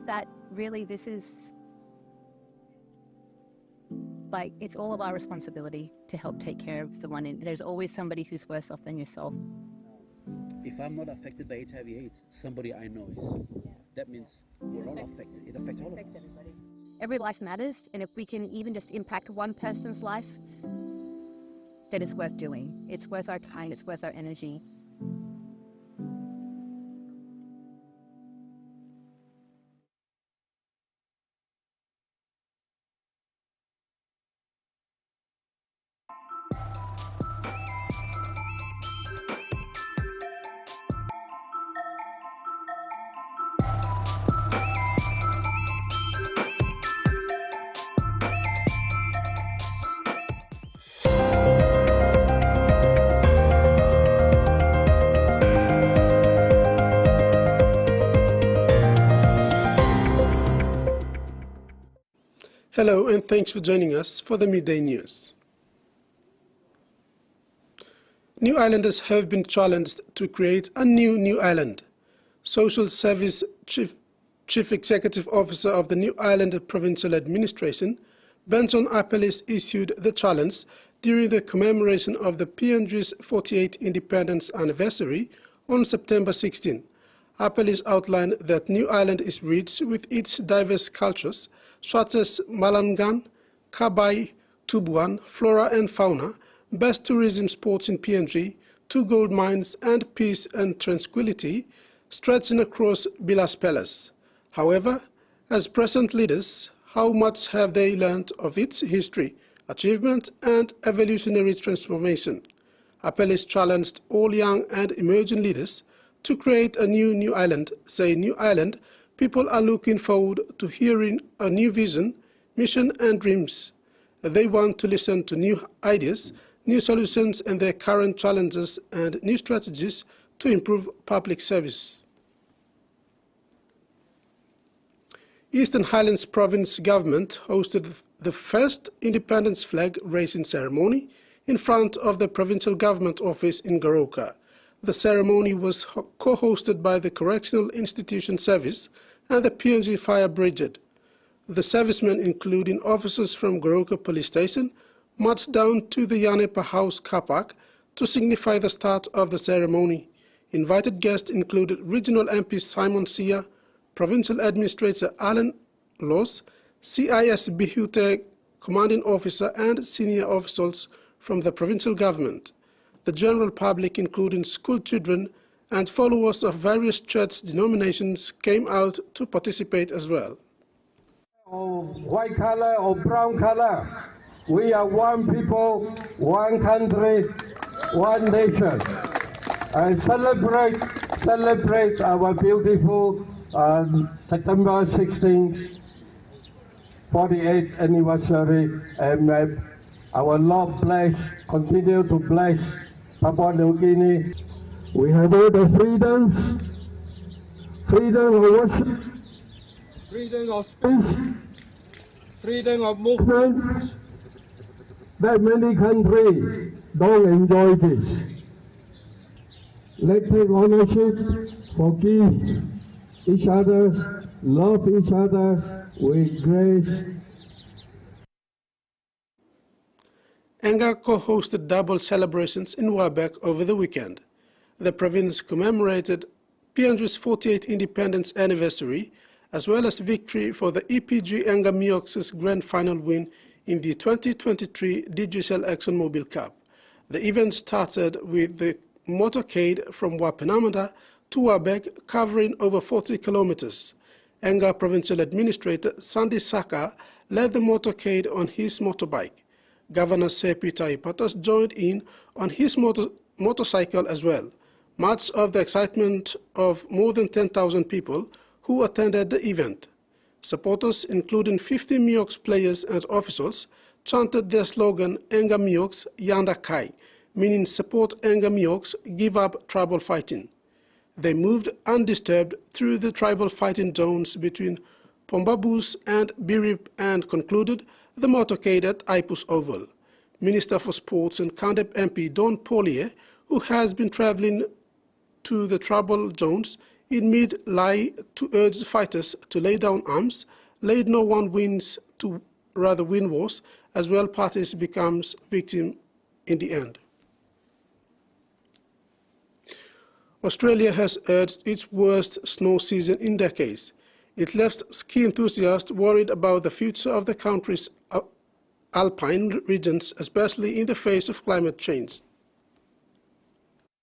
that really this is like, it's all of our responsibility to help take care of the one. There's always somebody who's worse off than yourself. If I'm not affected by HIV/AIDS, somebody I know is. Yeah. That means we're all affected. It affects all of us. Everybody. Every life matters, and if we can even just impact one person's life, then it's worth doing. It's worth our time, it's worth our energy. Hello, and thanks for joining us for the Midday News. New Islanders have been challenged to create a new island. Social Service Chief Executive Officer of the New Ireland Provincial Administration, Benson Appelis, issued the challenge during the commemoration of the PNG's 48th independence anniversary on September 16. Appelis outlined that New Ireland is rich with its diverse cultures, such as Malangan, Kabai, TVWAN, flora and fauna, best tourism spots in PNG, 2 gold mines, and peace and tranquility stretching across Bilas Palace. However, as present leaders, how much have they learned of its history, achievement, and evolutionary transformation? Appelis challenged all young and emerging leaders to create a new island. Say New Ireland, people are looking forward to hearing a new vision, mission, and dreams. They want to listen to new ideas, new solutions, and their current challenges and new strategies to improve public service. Eastern Highlands Province Government hosted the first independence flag raising ceremony in front of the Provincial Government Office in Goroka. The ceremony was co-hosted by the Correctional Institution Service and the PNG Fire Brigade. The servicemen, including officers from Goroka Police Station, marched down to the Yanepa House car park to signify the start of the ceremony. Invited guests included Regional MP Simon Sia, Provincial Administrator Alan Loss, CIS Bihute Commanding Officer, and senior officials from the provincial government. The general public, including school children and followers of various church denominations, came out to participate as well. White color or brown color, we are one people, one country, one nation. And celebrate our beautiful September 16th, 48th anniversary, and our Lord bless, continue to bless Papua New Guinea. We have all the freedoms, freedom of worship, freedom of speech, freedom of movement, that many countries don't enjoy this. Let's take ownership, forgive each other, love each other with grace. Enga co-hosted double celebrations in Wabek over the weekend. The province commemorated PNG's 48th independence anniversary, as well as victory for the EPG Enga Miox's grand final win in the 2023 Digicel ExxonMobil Cup. The event started with the motorcade from Wapenamanda to Wabek, covering over 40 kilometers. Enga Provincial Administrator Sandy Saka led the motorcade on his motorbike. Governor Sepi Taipatas joined in on his motorcycle as well. Much of the excitement of more than 10,000 people who attended the event. Supporters, including 50 Miox players and officials, chanted their slogan Enga Miox Yanda Kai, meaning support Enga Miox, give up tribal fighting. They moved undisturbed through the tribal fighting zones between Pombabus and Birip and concluded the motorcade at Ipus Oval. Minister for Sports and Kandep MP Don Polier, who has been travelling to the tribal zones, in mid-lie to urge fighters to lay down arms, laid no one wins to rather win wars, as well parties becomes victim in the end. Australia has urged its worst snow season in decades. It left ski enthusiasts worried about the future of the country's alpine regions, especially in the face of climate change.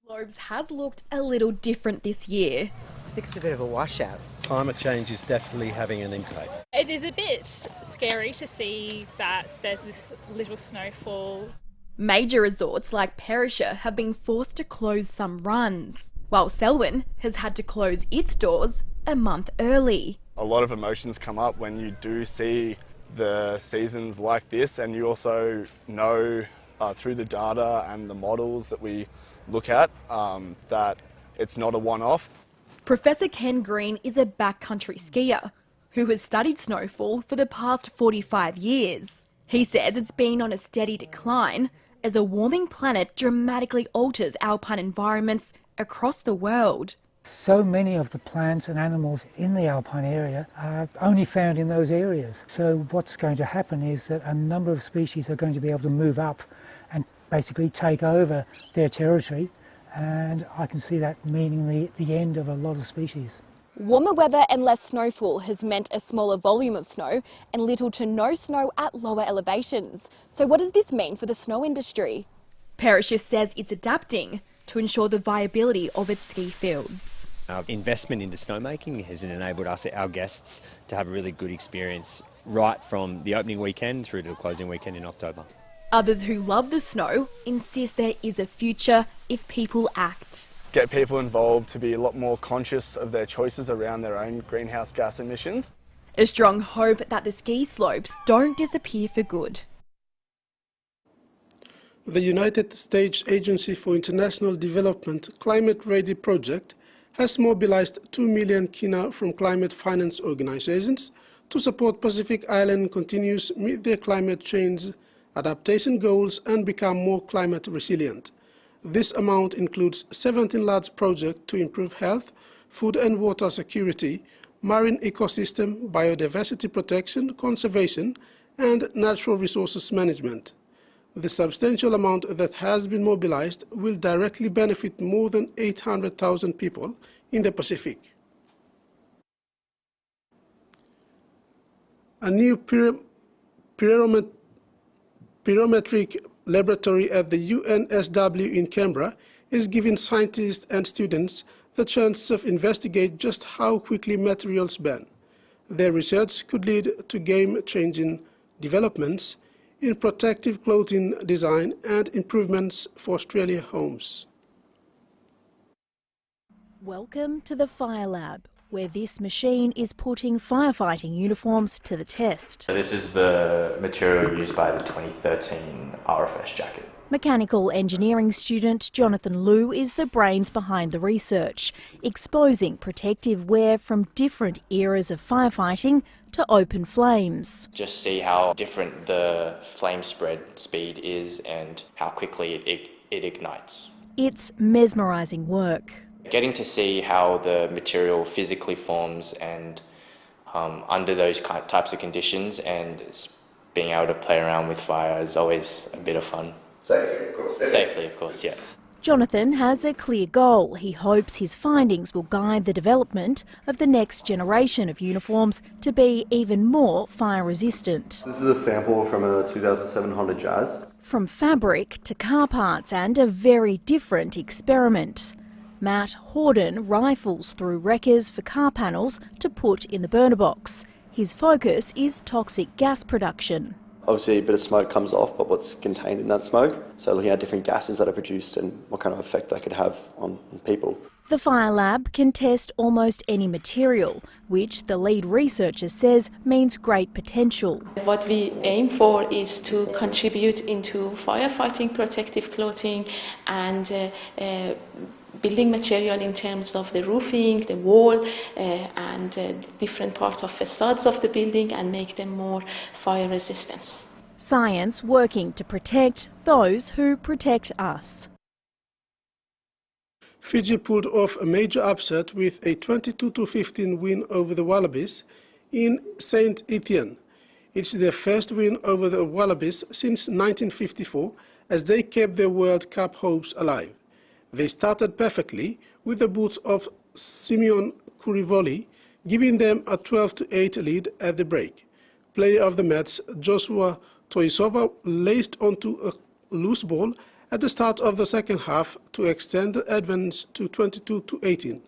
Globes has looked a little different this year. I think it's a bit of a washout. Climate change is definitely having an impact. It is a bit scary to see that there's this little snowfall. Major resorts like Perisher have been forced to close some runs, while Selwyn has had to close its doors a month early. A lot of emotions come up when you do see the seasons like this, and you also know through the data and the models that we look at that it's not a one-off. Professor Ken Green is a backcountry skier who has studied snowfall for the past 45 years. He says it's been on a steady decline as a warming planet dramatically alters alpine environments across the world. So many of the plants and animals in the alpine area are only found in those areas. So what's going to happen is that a number of species are going to be able to move up and basically take over their territory, and I can see that meaning the end of a lot of species. Warmer weather and less snowfall has meant a smaller volume of snow and little to no snow at lower elevations. So what does this mean for the snow industry? Perisher says it's adapting to ensure the viability of its ski fields. Our investment into snowmaking has enabled us, our guests, to have a really good experience right from the opening weekend through to the closing weekend in October. Others who love the snow insist there is a future if people act. Get people involved to be a lot more conscious of their choices around their own greenhouse gas emissions. A strong hope that the ski slopes don't disappear for good. The United States Agency for International Development Climate Ready project has mobilized 2 million kina from climate finance organizations to support Pacific Island continues meet their climate change adaptation goals and become more climate resilient. This amount includes 17 large projects to improve health, food and water security, marine ecosystem, biodiversity protection, conservation, and natural resources management. The substantial amount that has been mobilized will directly benefit more than 800,000 people in the Pacific. A new pyrometric laboratory at the UNSW in Canberra is giving scientists and students the chance to investigate just how quickly materials burn. Their research could lead to game-changing developments in protective clothing design and improvements for Australia homes. Welcome to the Fire Lab, where this machine is putting firefighting uniforms to the test. This is the material used by the 2013 RFS jacket. Mechanical engineering student Jonathan Liu is the brains behind the research, exposing protective wear from different eras of firefighting to open flames. Just see how different the flame spread speed is and how quickly it ignites. It's mesmerising work. Getting to see how the material physically forms and under those types of conditions, and being able to play around with fire is always a bit of fun. Safely, of course. Safely, of course, yeah. Jonathan has a clear goal. He hopes his findings will guide the development of the next generation of uniforms to be even more fire resistant. This is a sample from a 2007 Honda Jazz. From fabric to car parts, and a very different experiment. Matt Horden rifles through wreckers for car panels to put in the burner box. His focus is toxic gas production. Obviously a bit of smoke comes off, but what's contained in that smoke. So looking at different gases that are produced and what kind of effect they could have on people. The Fire Lab can test almost any material, which the lead researcher says means great potential. What we aim for is to contribute into firefighting protective clothing and building material in terms of the roofing, the wall, and different parts of facades of the building, and make them more fire resistant. Science working to protect those who protect us. Fiji pulled off a major upset with a 22-15 win over the Wallabies in St. Etienne. It's their first win over the Wallabies since 1954, as they kept their World Cup hopes alive. They started perfectly with the boots of Simeon Kurivoli, giving them a 12-8 lead at the break. Player of the match, Joshua Toisova, laced onto a loose ball at the start of the second half to extend the advance to 22-18.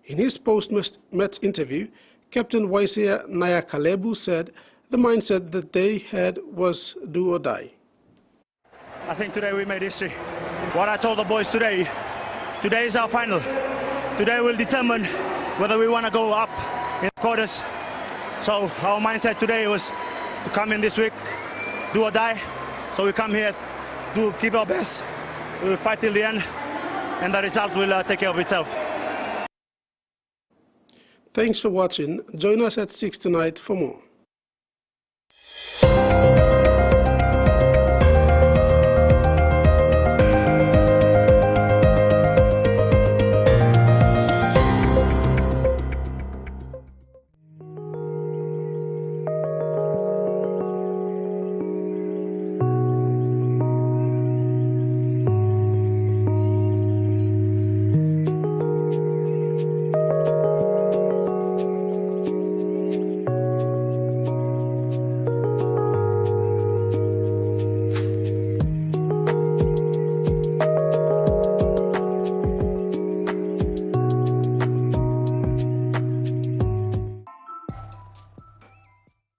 In his post-match interview, Captain Waisea Nayakalebu said the mindset that they had was do or die. I think today we made history. What I told the boys today is our final. Today will determine whether we want to go up in the quarters. So our mindset today was to come in this week, do or die. So we come here, give our best, we will fight till the end, and the result will take care of itself. Thanks for watching. Join us at 6 tonight for more.